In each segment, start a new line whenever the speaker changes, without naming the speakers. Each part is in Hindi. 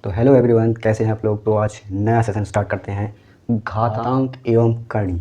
तो हेलो एवरीवन, कैसे हैं आप लोग। तो आज नया सेशन स्टार्ट करते हैं, घातांक एवं कड़ी।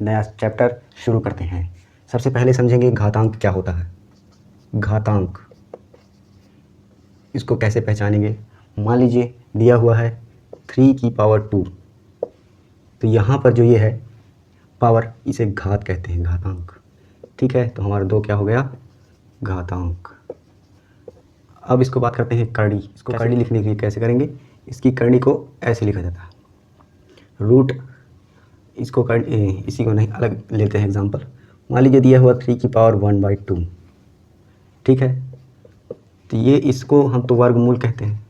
नया चैप्टर शुरू करते हैं। सबसे पहले समझेंगे घातांक क्या होता है। घातांक, इसको कैसे पहचानेंगे। मान लीजिए दिया हुआ है 3 की पावर 2, तो यहाँ पर जो ये है पावर, इसे घात कहते हैं, घातांक। ठीक है, तो हमारा 2 क्या हो गया, घातांक। अब इसको बात करते हैं करड़ी। इसको करड़ी लिखने के लिए कैसे करेंगे। इसकी करड़ी को ऐसे लिखा जाता है, रूट। इसको इसी को नहीं, अलग लेते हैं एग्जांपल। मान लीजिए दिया हुआ 3 की पावर 1/2। ठीक है, तो ये इसको हम तो वर्गमूल कहते हैं,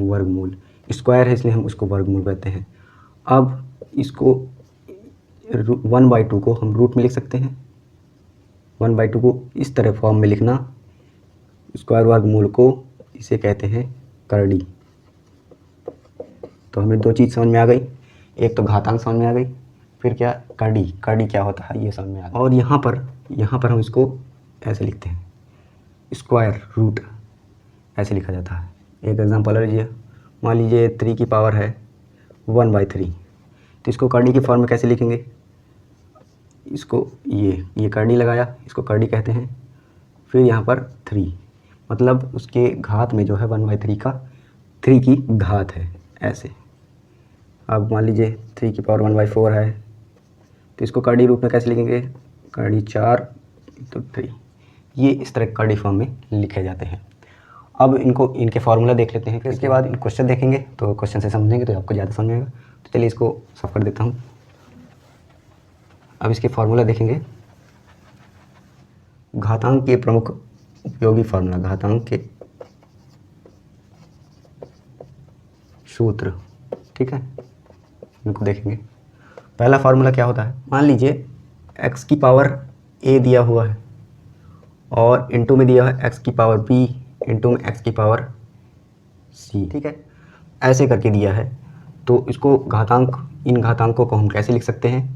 वर्गमूल। स्क्वायर है इसलिए हम उसको वर्गमूल कहते हैं। अब इसको 1/2 को हम रूट में लिख सकते हैं। 1/2 को इस तरह फॉर्म में लिखना, स्क्वायर वर्गमूल को, इसे कहते हैं करड़ी। तो हमें 2 चीज़ समझ में आ गई, एक तो घातांक समझ में आ गई, फिर क्या, करड़ी। करड़ी क्या होता है ये समझ में आ गया। और यहाँ पर हम इसको ऐसे लिखते हैं, स्क्वायर रूट ऐसे लिखा जाता है। एक एग्जांपल लीजिए, मान लीजिए 3 की पावर है 1/3, तो इसको करड़ी की फॉर्म में कैसे लिखेंगे। इसको ये करड़ी लगाया, इसको करड़ी कहते हैं। फिर यहाँ पर 3, मतलब उसके घात में जो है 1/3 का 3 की घात है, ऐसे। अब मान लीजिए 3 की पावर 1/4 है, तो इसको करड़ी रूप में कैसे लिखेंगे, करड़ी 4 तो 3। ये इस तरह करड़ी फॉर्म में लिखे जाते हैं। अब इनके फार्मूला देख लेते हैं, फिर इसके बाद इन क्वेश्चन देखेंगे, तो क्वेश्चन से समझेंगे तो आपको ज़्यादा समझ में आएगा। तो चलिए इसको साफ कर देता हूँ। अब इसके फार्मूला देखेंगे। घातांक के प्रमुख उपयोगी फार्मूला, घातांक के सूत्र। ठीक है, इनको देखेंगे। पहला फार्मूला क्या होता है, मान लीजिए x की पावर a दिया हुआ है और इनटू में दिया है x की पावर b इनटू में x की पावर c। ठीक है, ऐसे करके दिया है। तो इसको घातांक, इन घातांकों को हम कैसे लिख सकते हैं,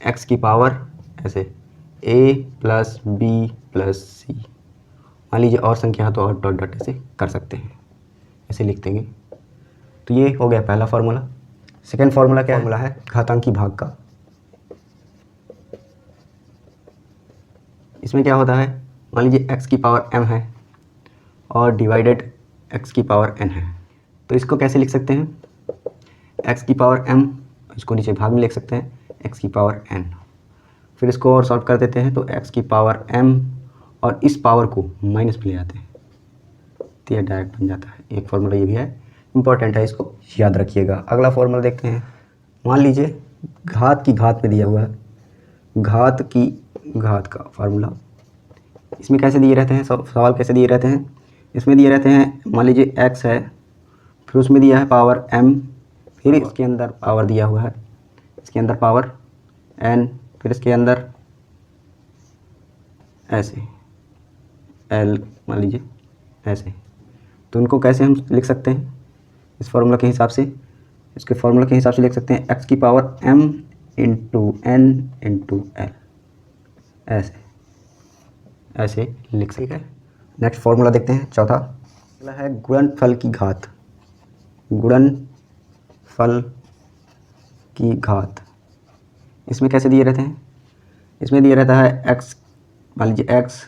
x की पावर ऐसे a plus b plus c। मान लीजिए और संख्या है तो और डॉट डॉट ऐसे कर सकते हैं, ऐसे लिख देंगे। तो ये हो गया पहला फार्मूला। सेकेंड फार्मूला क्या है, घातांकी भाग का। इसमें क्या होता है, मान लीजिए x की पावर m है और डिवाइडेड x की पावर n है, तो इसको कैसे लिख सकते हैं, x की पावर m, इसको नीचे भाग में लिख सकते हैं x की पावर n। फिर इसको और सॉल्व कर देते हैं, तो x की पावर m और इस पावर को माइनस में ले आते हैं, तो ये डायरेक्ट बन जाता है। एक फार्मूला ये भी है, इंपॉर्टेंट है, इसको याद रखिएगा। अगला फार्मूला देखते हैं। मान लीजिए घात की घात में दिया हुआ है, घात की घात का फार्मूला। इसमें कैसे दिए रहते हैं, सवाल कैसे दिए रहते हैं, इसमें दिए रहते हैं, मान लीजिए x है, फिर उसमें दिया है पावर m, फिर इसके अंदर पावर दिया हुआ है, इसके अंदर पावर n, फिर इसके अंदर ऐसे l, मान लीजिए ऐसे। तो उनको कैसे हम लिख सकते हैं, इस फार्मूला के हिसाब से, इसके फार्मूला के हिसाब से लिख सकते हैं x की power m into n into l, ऐसे लिख सकते हैं। नेक्स्ट फार्मूला देखते हैं, चौथा है गुणनफल की घात। गुणनफल की घात, इसमें कैसे दिए रहते हैं, इसमें दिया रहता है x, मान लीजिए x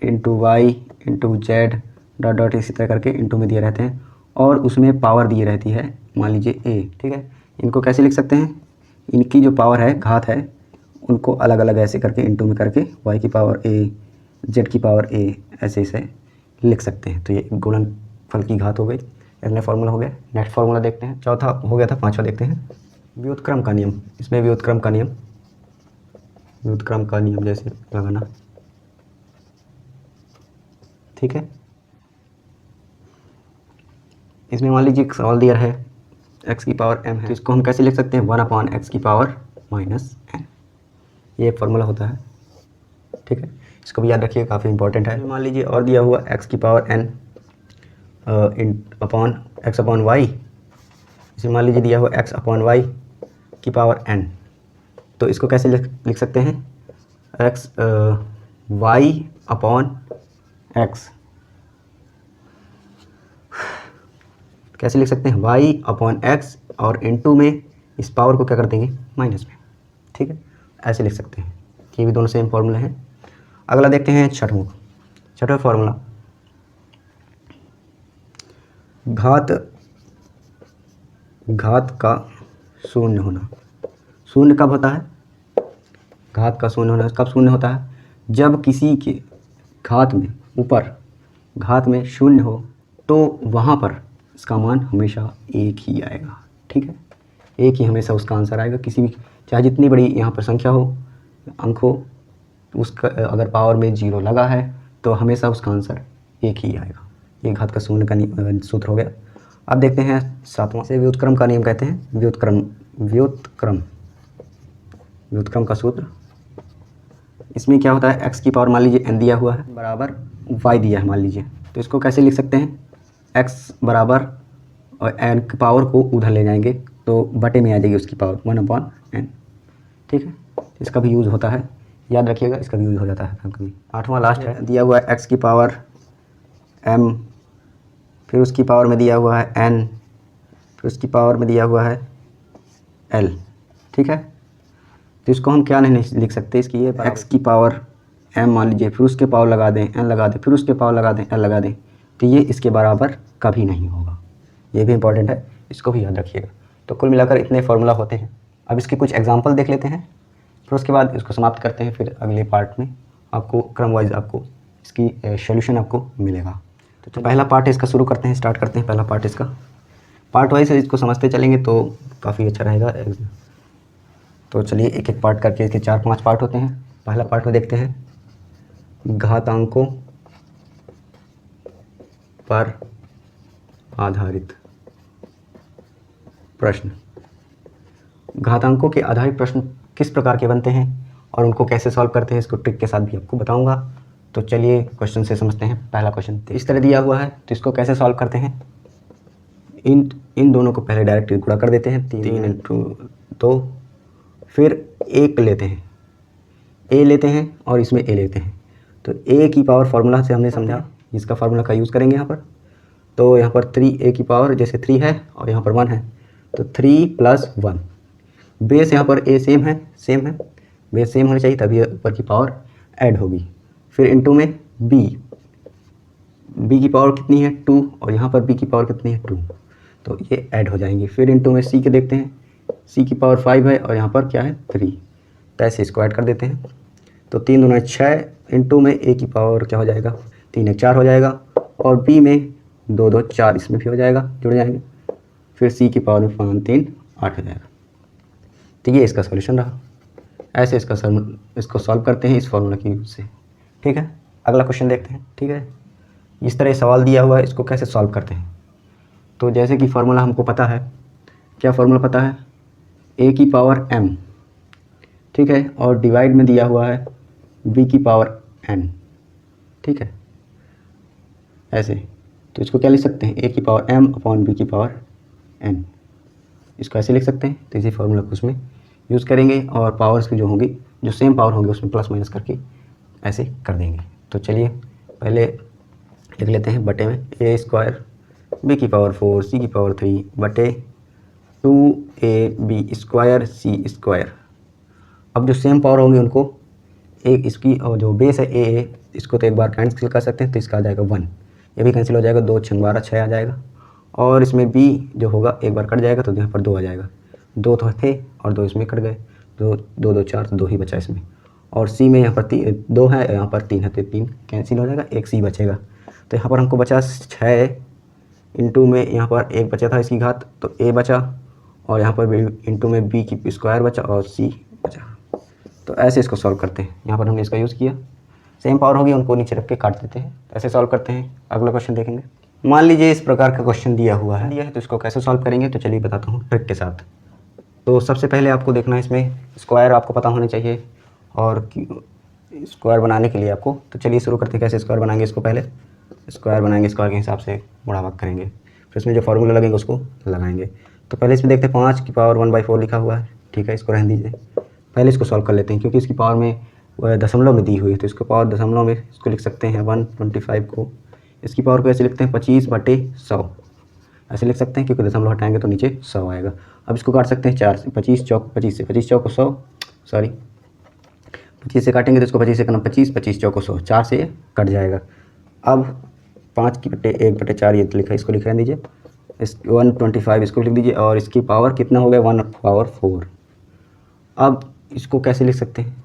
into Y into Z dot dot इसी तरह करके इंटू में दिए रहते हैं, और उसमें पावर दी रहती है, मान लीजिए a। ठीक है, इनको कैसे लिख सकते हैं, इनकी जो पावर है, घात है, उनको अलग अलग ऐसे करके इंटू में करके y की पावर a, z की पावर a, ऐसे लिख सकते हैं। तो ये गुणनफल की घात हो गई। अगला फार्मूला हो गया। नेक्स्ट फार्मूला देखते हैं, चौथा हो गया था, पांचवा देखते हैं, व्युत्क्रम का नियम। इसमें व्युत्क्रम का नियम जैसे लगाना। ठीक है, इसमें मान लीजिए एक सवाल दिया है x की पावर m है, तो इसको हम कैसे लिख सकते हैं, 1/x की पावर माइनस n। ये एक फार्मूला होता है। ठीक है, इसको भी याद रखिए, काफ़ी इंपॉर्टेंट है। मान लीजिए और दिया हुआ x की power n upon x upon Y, इसे मान लीजिए दिया हुआ x अपॉन वाई की पावर n, तो इसको कैसे लिख सकते हैं, x y अपॉन x कैसे लिख सकते हैं, y/x और इनटू में इस पावर को क्या कर देंगे, माइनस में। ठीक है, ऐसे लिख सकते हैं। ये भी दोनों सेम फॉर्मूला हैं। अगला देखते हैं छठवां फॉर्मूला, घात का शून्य होना। शून्य कब होता है, घात का शून्य होना कब शून्य होता है, जब किसी के घात में ऊपर घात में शून्य हो तो वहाँ पर इसका मान हमेशा एक ही आएगा। ठीक है, एक ही हमेशा उसका आंसर आएगा। किसी भी, चाहे जितनी बड़ी यहाँ पर संख्या हो, अंक हो, उसका अगर पावर में 0 लगा है तो हमेशा उसका आंसर एक ही आएगा। ये घात का शून्य का सूत्र हो गया। अब देखते हैं 7वां, से व्युत्क्रम का नियम कहते हैं। व्युत्क्रम का सूत्र, इसमें क्या होता है, x की पावर मान लीजिए n दिया हुआ है बराबर y दिया है मान लीजिए, तो इसको कैसे लिख सकते हैं, x बराबर और n की पावर को उधर ले जाएंगे तो बटे में आ जाएगी उसकी पावर 1/n। ठीक है, इसका भी यूज़ होता है, याद रखिएगा, इसका भी यूज़ हो जाता है कभी। 8वां लास्ट है, दिया हुआ है x की पावर m, फिर उसकी पावर में दिया हुआ है n, फिर उसकी पावर में दिया हुआ है l। ठीक है, तो इसको हम क्या नहीं लिख सकते, इसकी ये x की पावर m मान लीजिए, फिर उसके पावर लगा दें n लगा दें, फिर उसके पावर लगा दें l लगा दें, तो ये इसके बराबर कभी नहीं होगा। ये भी इंपॉर्टेंट है, इसको भी याद रखिएगा। तो कुल मिलाकर इतने फार्मूला होते हैं। अब इसके कुछ एग्जांपल देख लेते हैं, फिर उसके बाद इसको समाप्त करते हैं। फिर अगले पार्ट में आपको क्रम वाइज आपको इसकी सॉल्यूशन आपको मिलेगा। तो पहला पार्ट इसका शुरू करते हैं, स्टार्ट करते हैं। पहला पार्ट इसका पार्ट वाइज इसको समझते चलेंगे तो काफ़ी अच्छा रहेगा। तो चलिए एक एक पार्ट करके, इसके 4-5 पार्ट होते हैं। पहला पार्ट में देखते हैं घातांकों पर आधारित प्रश्न। घातांकों के आधारित प्रश्न किस प्रकार के बनते हैं और उनको कैसे सॉल्व करते हैं, इसको ट्रिक के साथ भी आपको बताऊंगा। तो चलिए क्वेश्चन से समझते हैं। पहला क्वेश्चन इस तरह दिया हुआ है, तो इसको कैसे सॉल्व करते हैं, इन दोनों को पहले डायरेक्ट गुणा कर देते हैं, 3 × 2, फिर एक लेते हैं, a लेते हैं और इसमें a लेते हैं। तो a की पावर फार्मूला से हमने समझा, इसका फार्मूला का यूज़ करेंगे यहाँ पर। तो यहाँ पर 3a की पावर जैसे 3 है और यहाँ पर 1 है, तो 3 + 1। बेस यहाँ पर a सेम है, बेस सेम होनी चाहिए, तभी ऊपर की पावर ऐड होगी। फिर इनटू में b की पावर कितनी है 2 और यहाँ पर b की पावर कितनी है 2, तो ये ऐड हो जाएंगी। फिर इनटू में c के देखते हैं, c की पावर 5 है और यहाँ पर क्या है 3, तो ऐसे इसको ऐड कर देते हैं। तो 3 दूना 6, इनटू में a की पावर क्या हो जाएगा, 3 1 4 हो जाएगा, और b में 2 2 4 इसमें भी हो जाएगा, जुड़ जाएंगे। फिर c की पावर में 5 3 8 हो जाएगा। तो ये इसका सॉल्यूशन रहा। ऐसे इसको सॉल्व करते हैं इस फार्मूला की यूज़ से। ठीक है, अगला क्वेश्चन देखते हैं। ठीक है, इस तरह सवाल दिया हुआ है, इसको कैसे सॉल्व करते हैं। तो जैसे कि फार्मूला हमको पता है, क्या फार्मूला पता है, a की पावर m, ठीक है, और डिवाइड में दिया हुआ है b की पावर n। ठीक है, ऐसे तो इसको क्या लिख सकते हैं, a की पावर m/b की पावर n, इसको ऐसे लिख सकते हैं। तो इसी फार्मूला को उसमें यूज़ करेंगे और पावर्स की जो होंगी, जो सेम पावर होंगी, उसमें प्लस माइनस करके ऐसे कर देंगे। तो चलिए पहले लिख लेते हैं बटे में a² b की पावर 4 c की पावर 3 बटे 2ab² c²। अब जो सेम पावर होंगे उनको एक इसकी, और जो बेस है a, इसको तो एक बार कैंसिल कर सकते हैं, तो इसका आ जाएगा 1, ये भी कैंसिल हो जाएगा, 2 6 12 6 आ जाएगा। और इसमें b जो होगा एक बार कट जाएगा, तो यहाँ पर 2 आ जाएगा, 2 तो थे और 2 इसमें कट गए, 2 2 4, तो 2 ही बचा इसमें। और c में यहाँ पर 2 है, यहाँ पर 3 है, तो 3 कैंसिल हो जाएगा, एक c बचेगा। तो यहाँ पर हमको बचा 6, इंटू में यहाँ पर 1 बचा था इसकी घात, तो a बचा, और यहाँ पर इंटू में b की स्क्वायर बचा और c बचा। तो ऐसे इसको सॉल्व करते हैं। यहाँ पर हमने इसका यूज़ किया, सेम पावर होगी, उनको नीचे रख के काट देते हैं। ऐसे सॉल्व करते हैं। अगला क्वेश्चन देखेंगे। मान लीजिए इस प्रकार का क्वेश्चन दिया हुआ है, तो इसको कैसे सॉल्व करेंगे, तो चलिए बताता हूँ ट्रिक के साथ। तो सबसे पहले आपको देखना है, इसमें स्क्वायर आपको पता होना चाहिए, और स्क्वायर बनाने के लिए आपको, तो चलिए शुरू करते हैं कैसे स्क्वायर बनाएंगे। इसको पहले स्क्वायर बनाएंगे, स्क्वायर के हिसाब से गुणा भाग करेंगे, फिर इसमें जो फार्मूला लगेंगे उसको लगाएंगे। तो पहले इसमें देखते हैं 5 की पावर 1/4 लिखा हुआ है, ठीक है, इसको रहने दीजिए। पहले इसको सॉल्व कर लेते हैं, क्योंकि इसकी पावर में दशमलव में दी हुई है, तो इसको पावर दशमलव में इसको लिख सकते हैं 125 को। इसकी पावर को ऐसे लिखते हैं 25/100, ऐसे लिख सकते हैं क्योंकि दशमलव हटाएंगे तो नीचे 100 आएगा। अब इसको काट सकते हैं 4 से, 25 चौक 25 से, 25 चौक 100, सॉरी 25 से काटेंगे तो इसको 25 से करना 25, 25 चौक 100, 4 से ये कट जाएगा। अब 5 की बटे 1/4 ये लिखा, इसको लिख रहने दीजिए। इस 125 इसको लिख दीजिए और इसकी पावर कितना हो गया 1/4। अब इसको कैसे लिख सकते हैं,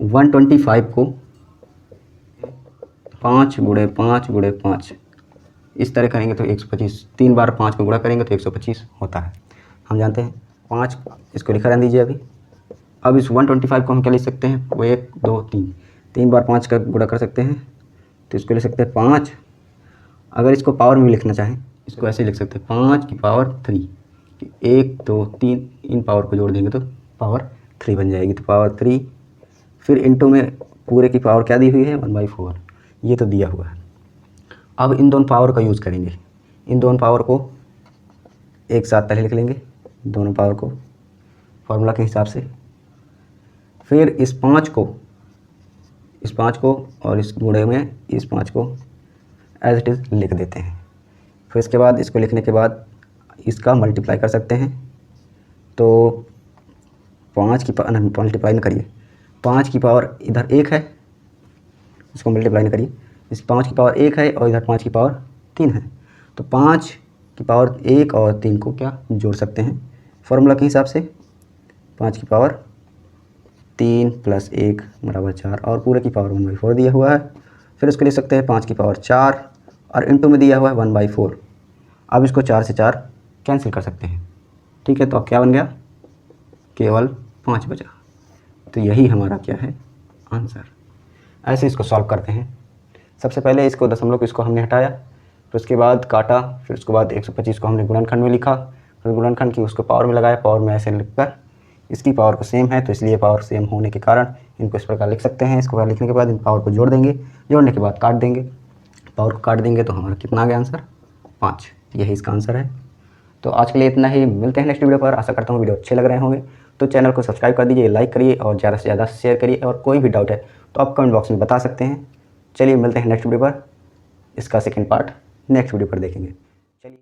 125 को 5 गुणे 5 गुणे 5 इस तरह करेंगे तो 125, 3 बार 5 को गुणा करेंगे तो 125 होता है, हम जानते हैं। 5 इसको लिखा रहने दीजिए अभी। अब इस 125 को हम क्या लिख सकते हैं, वो 1 2 3 बार 5 का गुणा कर सकते हैं तो इसको लिख सकते हैं 5। अगर इसको पावर में लिखना चाहें इसको ऐसे लिख सकते हैं 5 की पावर 3, 1 2 3 इन पावर को जोड़ देंगे तो पावर 3 बन जाएगी। तो पावर 3 फिर इंटू में पूरे की पावर क्या दी हुई है 1/4, ये तो दिया हुआ है। अब इन दोनों पावर का यूज़ करेंगे, इन दोनों पावर को एक साथ पहले लिख लेंगे, दोनों पावर को फॉर्मूला के हिसाब से। फिर इस 5 को और इस गुणे में इस 5 को एज इट इज़ लिख देते हैं। फिर इसके बाद इसको लिखने के बाद इसका मल्टीप्लाई कर सकते हैं। तो 5 की मल्टीप्लाई न करिए, 5 की पावर इधर 1 है, इसको मल्टीप्लाई न करिए, इस 5 की पावर 1 है और इधर 5 की पावर 3 है। तो 5 की पावर 1 और 3 को क्या जोड़ सकते हैं फॉर्मूला के हिसाब से, 5 की पावर 3 + 1 = 4 और पूरे की पावर 1/4 दिया हुआ है। फिर इसको लिख सकते हैं 5 की पावर 4 और इंटू में दिया हुआ है 1/4। अब इसको 4 से 4 कैंसिल कर सकते हैं, ठीक है। तो अब क्या बन गया, केवल 5 बचा। तो यही हमारा क्या है आंसर। ऐसे इसको सॉल्व करते हैं। सबसे पहले इसको दशमलव को इसको हमने हटाया, फिर उसके बाद काटा, फिर उसके बाद 125 को हमने गुणनखंड में लिखा, फिर गुणनखंड की उसको पावर में लगाया, पावर में ऐसे लिखकर इसकी पावर को सेम है तो इसलिए पावर सेम होने के कारण इनको इस प्रकार लिख सकते हैं। इसको लिखने के बाद इन पावर को जोड़ देंगे, जोड़ने के बाद काट देंगे, पावर को काट देंगे तो हमारा कितना आ गया आंसर 5। यही इसका आंसर है। तो आज के लिए इतना ही, मिलते हैं नेक्स्ट वीडियो पर। आशा करता हूँ वीडियो अच्छे लग रहे होंगे तो चैनल को सब्सक्राइब कर दीजिए, लाइक करिए और ज़्यादा से ज़्यादा शेयर करिए। और कोई भी डाउट है तो आप कमेंट बॉक्स में बता सकते हैं। चलिए मिलते हैं नेक्स्ट वीडियो पर, इसका सेकंड पार्ट नेक्स्ट वीडियो पर देखेंगे।